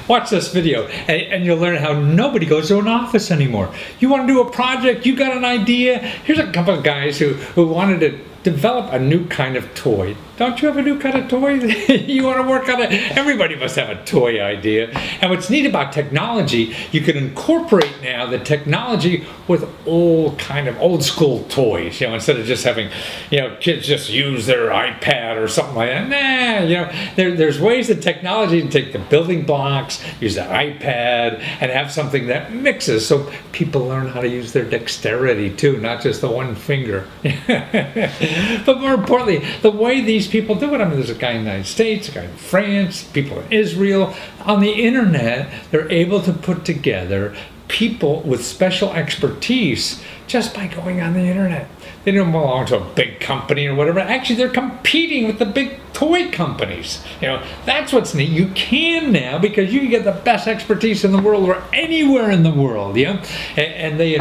Watch this video, and you'll learn how nobody goes to an office anymore. You want to do a project, you got an idea. Here's a couple of guys who wanted to develop a new kind of toy. Don't you have a new kind of toy? You want to work on it? Everybody must have a toy idea. And what's neat about technology, you can incorporate now the technology with old school toys. You know, instead of just having, you know, kids just use their iPad or something like that. Nah, you know, there's ways that technology can take the building blocks, use the iPad, and have something that mixes so people learn how to use their dexterity too, not just the one finger. But more importantly, the way these people do it. I mean, there's a guy in the United States, a guy in France, people in Israel. On the internet, they're able to put together people with special expertise just by going on the internet. They don't belong to a big company or whatever. Actually, they're competing with the big toy companies. You know, that's what's neat. You can now, because you can get the best expertise in the world or anywhere in the world. You know, and they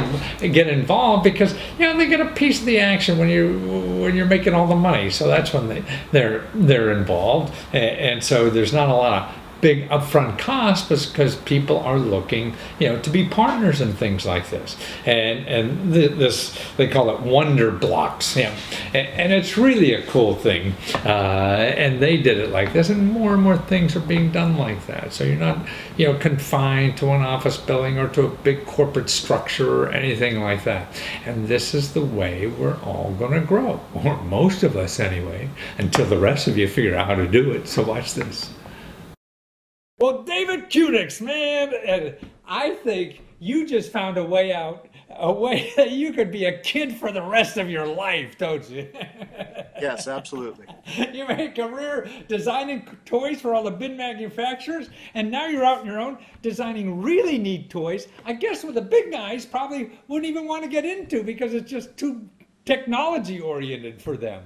get involved because, you know, they get a piece of the action when you're making all the money. So that's when they're involved, and so there's not a lot of big upfront costs because people are looking, you know, to be partners in things like this, and this, they call it wonder blocks, you know, and it's really a cool thing, and they did it like this, and more things are being done like that. So you're not, you know, confined to an office building or to a big corporate structure or anything like that. And this is the way we're all going to grow, or most of us anyway, until the rest of you figure out how to do it. So watch this. Well, David Kunix, man, and I think you just found a way out, a way that you could be a kid for the rest of your life, don't you? Yes, absolutely. You made a career designing toys for all the big manufacturers, and now you're out on your own designing really neat toys. I guess what the big guys probably wouldn't even want to get into because it's just too technology oriented for them.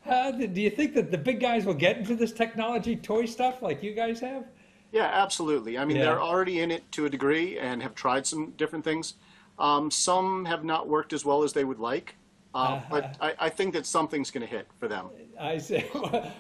Do you think that the big guys will get into this technology toy stuff like you guys have? Yeah, absolutely. I mean, they're already in it to a degree and have tried some different things. Some have not worked as well as they would like, but I think that something's going to hit for them. I see.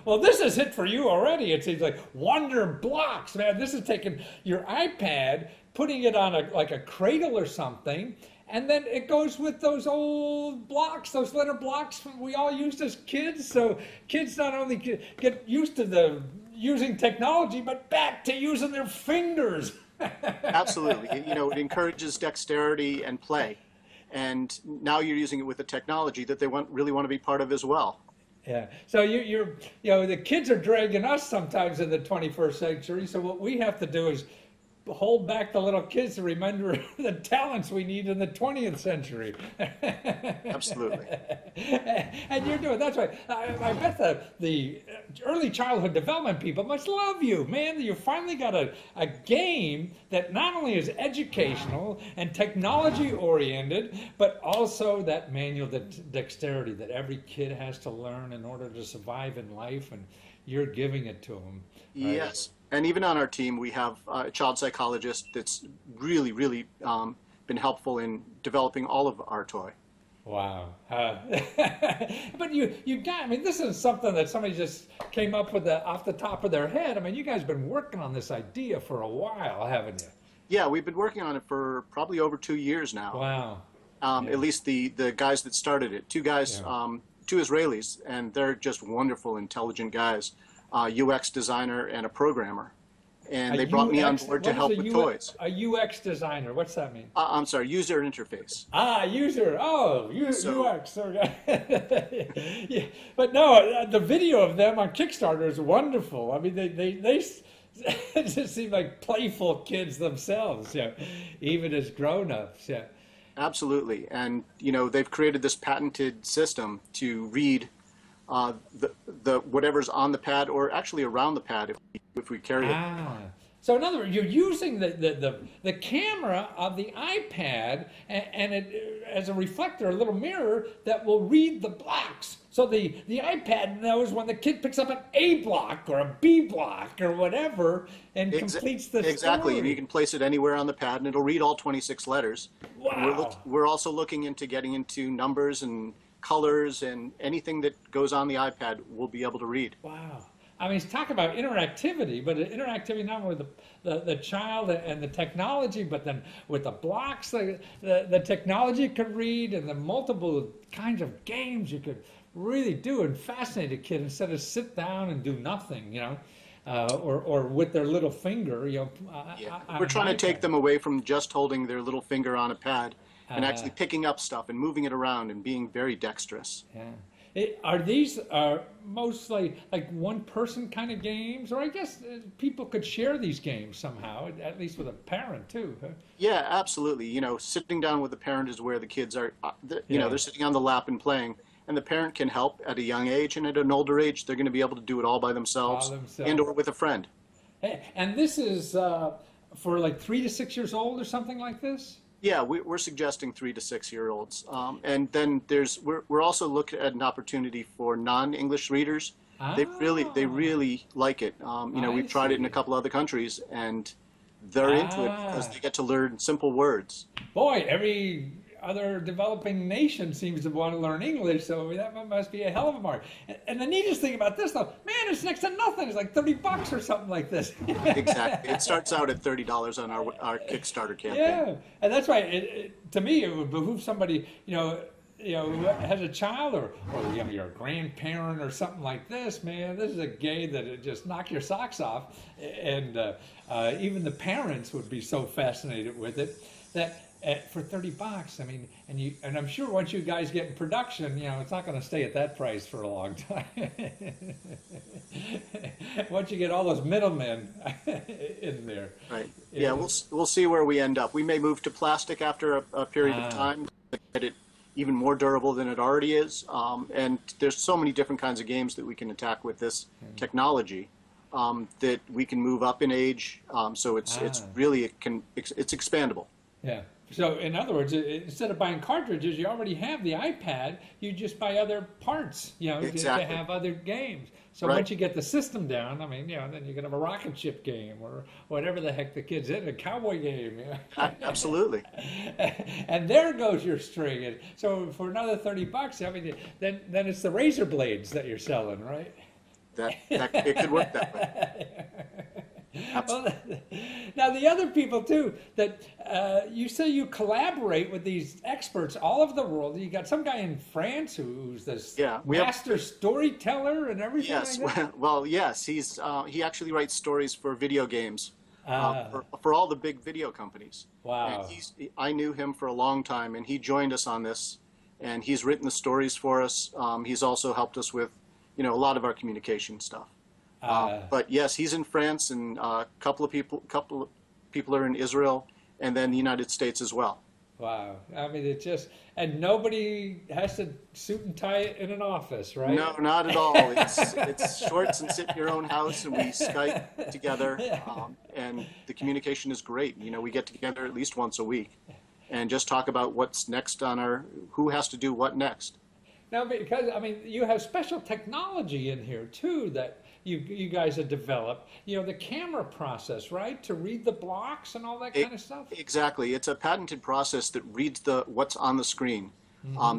Well, this has hit for you already. It seems like wonder blocks, man. This is taking your iPad, putting it on like a cradle or something, and then it goes with those old blocks, those letter blocks we all used as kids. So kids not only get used to using technology, but back to using their fingers. Absolutely. You know, it encourages dexterity and play. And now you're using it with the technology that they really want to be part of as well. Yeah. So you know, the kids are dragging us sometimes in the 21st century. So what we have to do is hold back the little kids to remember the talents we need in the 20th century. Absolutely. And you're doing, that's right. I bet the early childhood development people must love you, man. You finally got a game that not only is educational and technology oriented, but also that manual dexterity that every kid has to learn in order to survive in life, and you're giving it to them. Right? Yes. And even on our team, we have a child psychologist that's really been helpful in developing all of our toy. Wow. But you got, I mean, this is something that somebody just came up with off the top of their head. I mean, you guys have been working on this idea for a while, haven't you? Yeah, we've been working on it for probably over 2 years now. Wow. At least the guys that started it. Two guys, two Israelis, and they're just wonderful, intelligent guys. UX designer and a programmer, and they brought me on board to help with toys. A UX designer, what's that mean? I'm sorry, user interface. User. Oh, UX. Okay. Yeah. But no, the video of them on Kickstarter is wonderful. I mean, they just seem like playful kids themselves, yeah, even as grown-ups. Yeah. Absolutely, and you know, they've created this patented system to read the whatever's on the pad, or actually around the pad if we carry it. So in other words, you're using the camera of the iPad and it as a reflector, a little mirror that will read the blocks. So the iPad knows when the kid picks up an A block or a B block or whatever and completes the Exactly, story. and you can place it anywhere on the pad and it'll read all 26 letters. Wow. We're also looking into getting into numbers and colors, and anything that goes on the iPad we'll be able to read. Wow. I mean, talk about interactivity, but interactivity not only with the child and the technology, but then with the blocks the technology could read, and the multiple kinds of games you could really do and fascinate a kid instead of sit down and do nothing, or with their little finger, Yeah. on We're an trying to take iPad. them away from just holding their little finger on a pad and actually picking up stuff and moving it around and being very dexterous. Yeah. Are these mostly like one person kind of games? Or I guess people could share these games somehow, at least with a parent too. Huh? Yeah, absolutely. Sitting down with the parent is where the kids are, Yeah. they're sitting on the lap and playing. And the parent can help at a young age, and at an older age, they're going to be able to do it all by By themselves and themselves. or with a friend. Hey, and this is for like 3 to 6 years old or something like this? Yeah, we're suggesting 3 to 6 year olds, and then we're also looking at an opportunity for non-English readers. They Ah, really like it. I We've tried it in a see. couple other countries, and they're into it because Ah, they get to learn simple words. boy, every other developing nation seems to want to learn English, so that must be a hell of a mark. And the neatest thing about this, though, man, it's next to nothing. It's like $30 or something like this. Exactly. It starts out at $30 on our Kickstarter campaign. Yeah, and that's why to me it would behoove somebody, who has a child, or you're a grandparent or something like this. Man, this is a game that would just knock your socks off, and even the parents would be so fascinated with it that. For $30, I mean, and I'm sure once you guys get in production, it's not going to stay at that price for a long time. Once you get all those middlemen in there, Right. Yeah, it, we'll see where we end up. We may move to plastic after a period of ah, time to get it even more durable than it already is. And there's so many different kinds of games that we can attack with this technology, that we can move up in age. So it's ah. really it's expandable. Yeah. So, in other words, instead of buying cartridges, you already have the iPad. You just buy other parts, to Exactly. have other games. So Right. once you get the system down, I mean, then you can have a rocket ship game or whatever the heck the kid's in, a cowboy game. Absolutely. And there goes your string. And so for another $30, I mean, then it's the razor blades that you're selling, right? That it could work that way. Well, Absolutely. now the other people too that you say you collaborate with these experts all over the world. You got some guy in France who's this Yeah, we have. master storyteller and everything like Yes, that. well, yes. He actually writes stories for video games, Uh, for all the big video companies. And wow, I knew him for a long time, and he joined us on this, and he's written the stories for us. He's also helped us with, a lot of our communication stuff. uh, But yes, he's in France, and a couple of people are in Israel, and then the United States as well. wow. I mean, it just and nobody has to suit and tie it in an office, right? No, not at all. It's shorts and sit in your own house, and we Skype together, and the communication is great. We get together at least once a week, and just talk about what's next on who has to do what next. Now, because I mean, you have special technology in here too that you guys have developed. The camera process, right, to read the blocks and all that It, kind of stuff. exactly, it's a patented process that reads what's on the screen,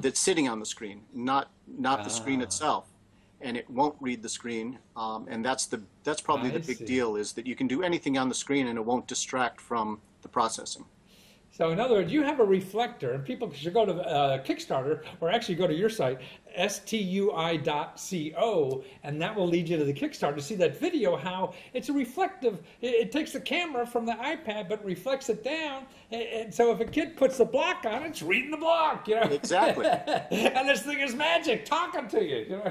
that's sitting on the screen, not the screen Ah, itself, and it won't read the screen. And that's probably the I big see. deal, is that you can do anything on the screen and it won't distract from the processing. So, in other words, you have a reflector, and people should go to Kickstarter or actually go to your site, stui.co, and that will lead you to the Kickstarter to see that video. How it's a reflective, it takes the camera from the iPad but reflects it down. And so, if a kid puts the block on, it's reading the block, Exactly. and this thing is magic talking to you.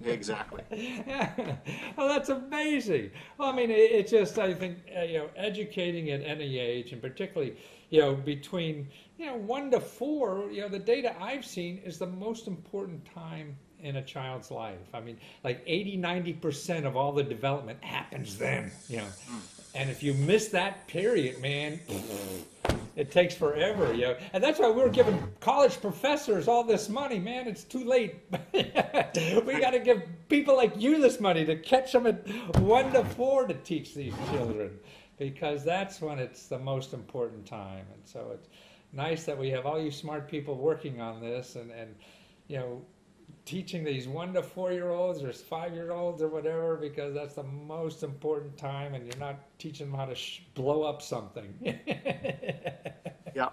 Exactly. Yeah. Well, that's amazing. Well, I mean, it's just, I think, educating at any age, and particularly, between, 1 to 4, the data I've seen is the most important time in a child's life. I mean, like 80, 90% of all the development happens then. And if you miss that period, man, it takes forever. And that's why we're giving college professors all this money. Man, it's too late. We got to give people like you this money to catch them at 1 to 4 to teach these children, because that's when it's the most important time. And so it's nice that we have all you smart people working on this, and teaching these 1 to 4-year-olds or 5-year-olds or whatever, because that's the most important time, and you're not teaching them how to blow up something. Yeah.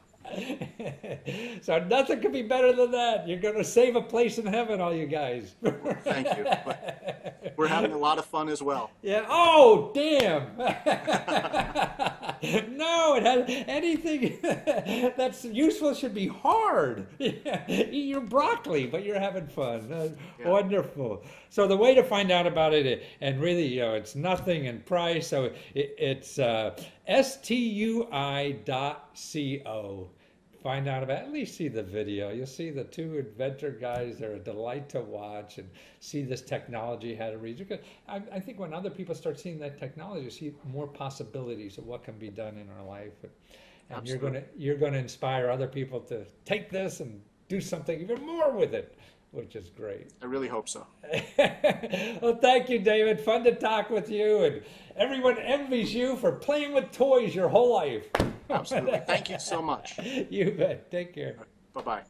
So nothing could be better than that. You're going to save a place in heaven, all you guys. Thank you. We're having a lot of fun as well. Yeah. Oh, damn. No, it has anything that's useful should be hard. Eat your broccoli, but you're having fun. Yeah. Wonderful. So the way to find out about it, and really, it's nothing in price. So it's stui.co. Find out about, at least see the video. You'll see the two inventor guys. They're a delight to watch, and see this technology, how to read. Because I think when other people start seeing that technology, you see more possibilities of what can be done in our life. And you're gonna inspire other people to take this and do something even more with it, which is great. I really hope so. Well, thank you, David. Fun to talk with you, and everyone envies you for playing with toys your whole life. Absolutely. Thank you so much. You bet. Take care. Bye-bye.